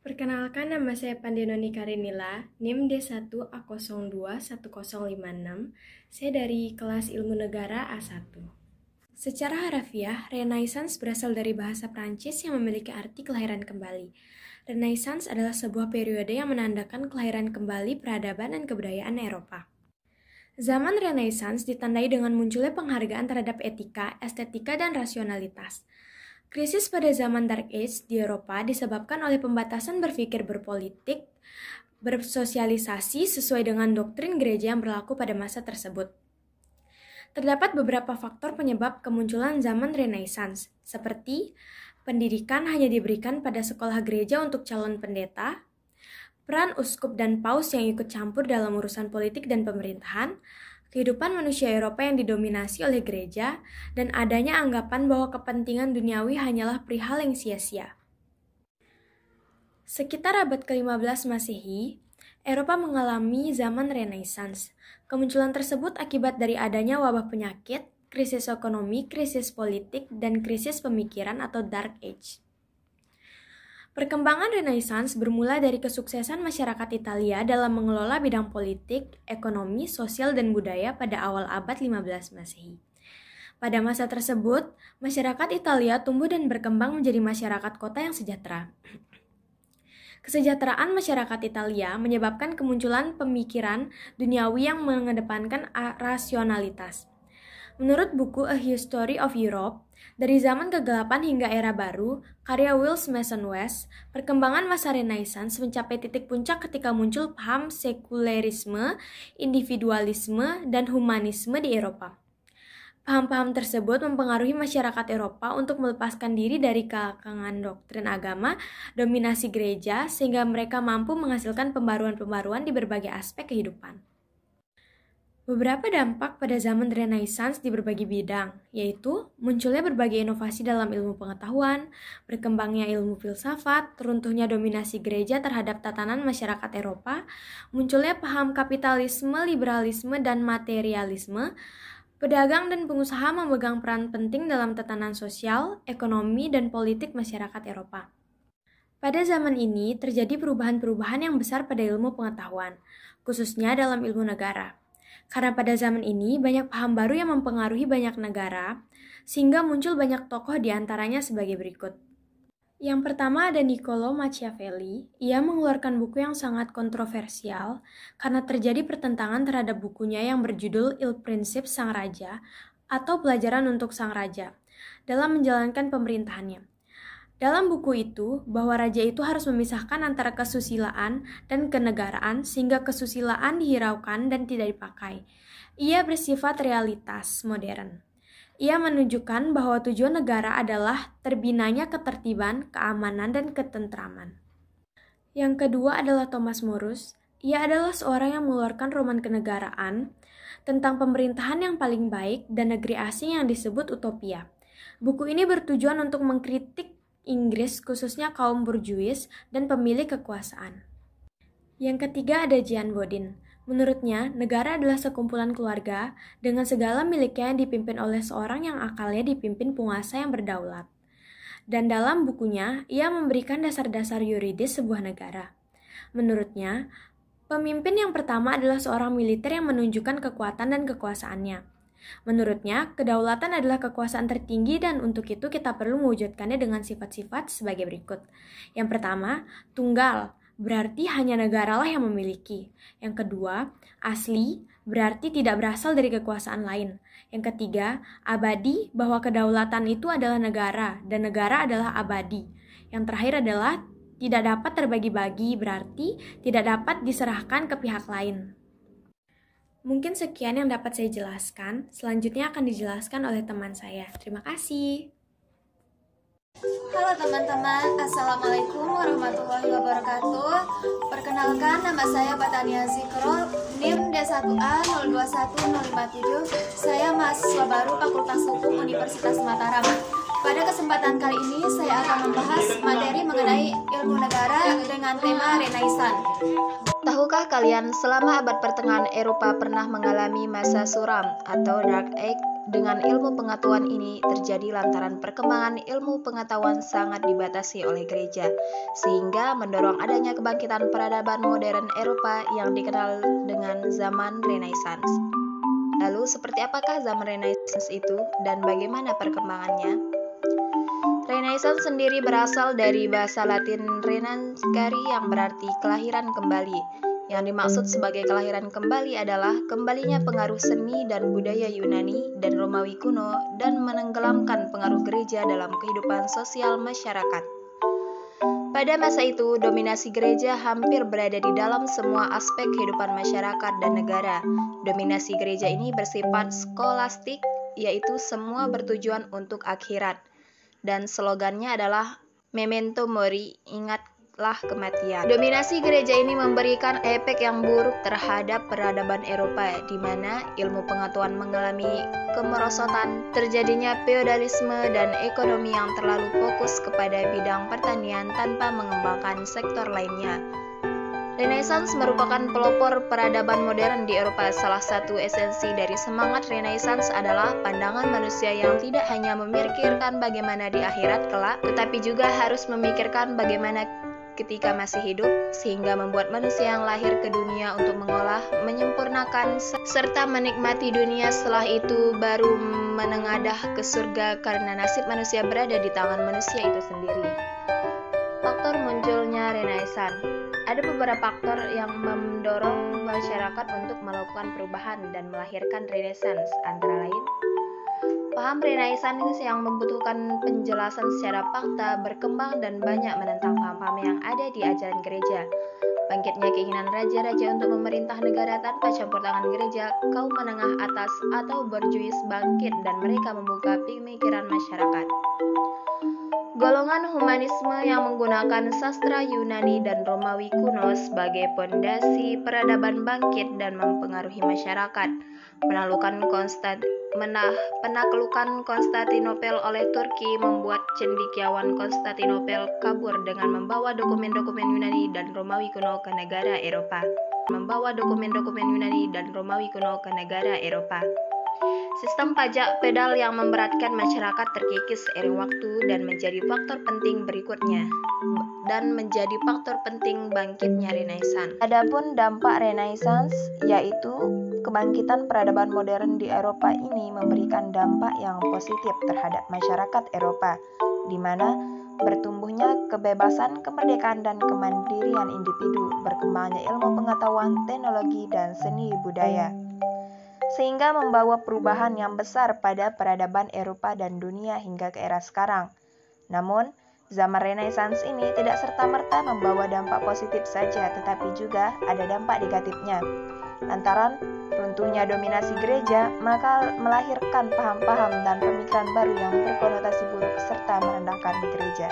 Perkenalkan, nama saya Pandianoni Karinila, NIM D1A021056. Saya dari kelas Ilmu Negara A1. Secara harafiah, Renaissance berasal dari bahasa Prancis yang memiliki arti kelahiran kembali. Renaissance adalah sebuah periode yang menandakan kelahiran kembali peradaban dan kebudayaan Eropa. Zaman Renaissance ditandai dengan munculnya penghargaan terhadap etika, estetika, dan rasionalitas. Krisis pada zaman Dark Age di Eropa disebabkan oleh pembatasan berpikir berpolitik, bersosialisasi sesuai dengan doktrin gereja yang berlaku pada masa tersebut. Terdapat beberapa faktor penyebab kemunculan zaman Renaissance, seperti pendidikan hanya diberikan pada sekolah gereja untuk calon pendeta, peran uskup dan paus yang ikut campur dalam urusan politik dan pemerintahan, kehidupan manusia Eropa yang didominasi oleh gereja, dan adanya anggapan bahwa kepentingan duniawi hanyalah perihal yang sia-sia. Sekitar abad ke-15 Masehi, Eropa mengalami zaman Renaissance. Kemunculan tersebut akibat dari adanya wabah penyakit, krisis ekonomi, krisis politik, dan krisis pemikiran atau Dark Age. Perkembangan Renaissance bermula dari kesuksesan masyarakat Italia dalam mengelola bidang politik, ekonomi, sosial, dan budaya pada awal abad 15 Masehi. Pada masa tersebut, masyarakat Italia tumbuh dan berkembang menjadi masyarakat kota yang sejahtera. Kesejahteraan masyarakat Italia menyebabkan kemunculan pemikiran duniawi yang mengedepankan rasionalitas. Menurut buku A History of Europe, dari zaman kegelapan hingga era baru, karya Wills Mason West, perkembangan masa Renaissance mencapai titik puncak ketika muncul paham sekulerisme, individualisme, dan humanisme di Eropa. Paham-paham tersebut mempengaruhi masyarakat Eropa untuk melepaskan diri dari kekangan doktrin agama, dominasi gereja, sehingga mereka mampu menghasilkan pembaruan-pembaruan di berbagai aspek kehidupan. Beberapa dampak pada zaman Renaissance di berbagai bidang, yaitu munculnya berbagai inovasi dalam ilmu pengetahuan, berkembangnya ilmu filsafat, runtuhnya dominasi gereja terhadap tatanan masyarakat Eropa, munculnya paham kapitalisme, liberalisme, dan materialisme. Pedagang dan pengusaha memegang peran penting dalam tatanan sosial, ekonomi, dan politik masyarakat Eropa. Pada zaman ini terjadi perubahan-perubahan yang besar pada ilmu pengetahuan, khususnya dalam ilmu negara. Karena pada zaman ini banyak paham baru yang mempengaruhi banyak negara, sehingga muncul banyak tokoh di antaranya sebagai berikut. Yang pertama ada Niccolò Machiavelli. Ia mengeluarkan buku yang sangat kontroversial karena terjadi pertentangan terhadap bukunya yang berjudul Il Principe Sang Raja atau Pelajaran untuk Sang Raja dalam menjalankan pemerintahannya. Dalam buku itu, bahwa raja itu harus memisahkan antara kesusilaan dan kenegaraan sehingga kesusilaan dihiraukan dan tidak dipakai. Ia bersifat realitas modern. Ia menunjukkan bahwa tujuan negara adalah terbinanya ketertiban, keamanan, dan ketentraman. Yang kedua adalah Thomas Morus. Ia adalah seorang yang mengeluarkan roman kenegaraan tentang pemerintahan yang paling baik dan negeri asing yang disebut utopia. Buku ini bertujuan untuk mengkritik Inggris, khususnya kaum burjuis dan pemilik kekuasaan. Yang ketiga ada Jean Bodin. Menurutnya, negara adalah sekumpulan keluarga dengan segala miliknya yang dipimpin oleh seorang yang akalnya dipimpin penguasa yang berdaulat. Dan dalam bukunya, ia memberikan dasar-dasar yuridis sebuah negara. Menurutnya, pemimpin yang pertama adalah seorang militer yang menunjukkan kekuatan dan kekuasaannya. Menurutnya, kedaulatan adalah kekuasaan tertinggi dan untuk itu kita perlu mewujudkannya dengan sifat-sifat sebagai berikut. Yang pertama, tunggal, berarti hanya negaralah yang memiliki. Yang kedua, asli, berarti tidak berasal dari kekuasaan lain. Yang ketiga, abadi, bahwa kedaulatan itu adalah negara dan negara adalah abadi. Yang terakhir adalah tidak dapat terbagi-bagi, berarti tidak dapat diserahkan ke pihak lain. Mungkin sekian yang dapat saya jelaskan. Selanjutnya akan dijelaskan oleh teman saya. Terima kasih. Halo teman-teman, Assalamualaikum warahmatullahi wabarakatuh. Perkenalkan, nama saya Batania Zikro, NIM D1A021057. Saya mahasiswa baru Fakultas Hukum Universitas Mataram. Pada kesempatan kali ini, saya akan membahas materi mengenai ilmu negara dengan tema Renaissance. Tahukah kalian, selama abad pertengahan Eropa pernah mengalami masa suram atau Dark Age dengan ilmu pengetahuan ini terjadi lantaran perkembangan ilmu pengetahuan sangat dibatasi oleh gereja, sehingga mendorong adanya kebangkitan peradaban modern Eropa yang dikenal dengan zaman Renaissance. Lalu, seperti apakah zaman Renaissance itu dan bagaimana perkembangannya? Renaissance sendiri berasal dari bahasa Latin renascere yang berarti kelahiran kembali. Yang dimaksud sebagai kelahiran kembali adalah kembalinya pengaruh seni dan budaya Yunani dan Romawi kuno dan menenggelamkan pengaruh gereja dalam kehidupan sosial masyarakat. Pada masa itu, dominasi gereja hampir berada di dalam semua aspek kehidupan masyarakat dan negara. Dominasi gereja ini bersifat skolastik, yaitu semua bertujuan untuk akhirat. Dan slogannya adalah Memento Mori, ingatlah kematian. Dominasi gereja ini memberikan efek yang buruk terhadap peradaban Eropa, di mana ilmu pengetahuan mengalami kemerosotan, terjadinya feodalisme dan ekonomi yang terlalu fokus kepada bidang pertanian tanpa mengembangkan sektor lainnya. Renaissance merupakan pelopor peradaban modern di Eropa. Salah satu esensi dari semangat Renaissance adalah pandangan manusia yang tidak hanya memikirkan bagaimana di akhirat kelak, tetapi juga harus memikirkan bagaimana ketika masih hidup, sehingga membuat manusia yang lahir ke dunia untuk mengolah, menyempurnakan, serta menikmati dunia setelah itu baru menengadah ke surga karena nasib manusia berada di tangan manusia itu sendiri. Faktor munculnya Renaissance. Ada beberapa faktor yang mendorong masyarakat untuk melakukan perubahan dan melahirkan Renaissance, antara lain paham Renaissance yang membutuhkan penjelasan secara fakta, berkembang dan banyak menentang paham-paham yang ada di ajaran gereja. Bangkitnya keinginan raja-raja untuk memerintah negara tanpa campur tangan gereja, kaum menengah atas atau borjuis bangkit dan mereka membuka pemikiran masyarakat. Golongan humanisme yang menggunakan sastra Yunani dan Romawi kuno sebagai pondasi peradaban bangkit dan mempengaruhi masyarakat. Penaklukan Konstantinopel oleh Turki membuat cendekiawan Konstantinopel kabur dengan membawa dokumen-dokumen Yunani dan Romawi kuno ke negara Eropa. Sistem pajak pedal yang memberatkan masyarakat terkikis seiring waktu dan menjadi faktor penting bangkitnya Renaissance. Adapun dampak Renaissance, yaitu kebangkitan peradaban modern di Eropa ini memberikan dampak yang positif terhadap masyarakat Eropa, di mana bertumbuhnya kebebasan, kemerdekaan, dan kemandirian individu, berkembangnya ilmu pengetahuan, teknologi, dan seni budaya, sehingga membawa perubahan yang besar pada peradaban Eropa dan dunia hingga ke era sekarang. Namun, zaman Renaissance ini tidak serta-merta membawa dampak positif saja, tetapi juga ada dampak negatifnya. Lantaran runtuhnya dominasi gereja, maka melahirkan paham-paham dan pemikiran baru yang berkonotasi buruk serta merendahkan gereja.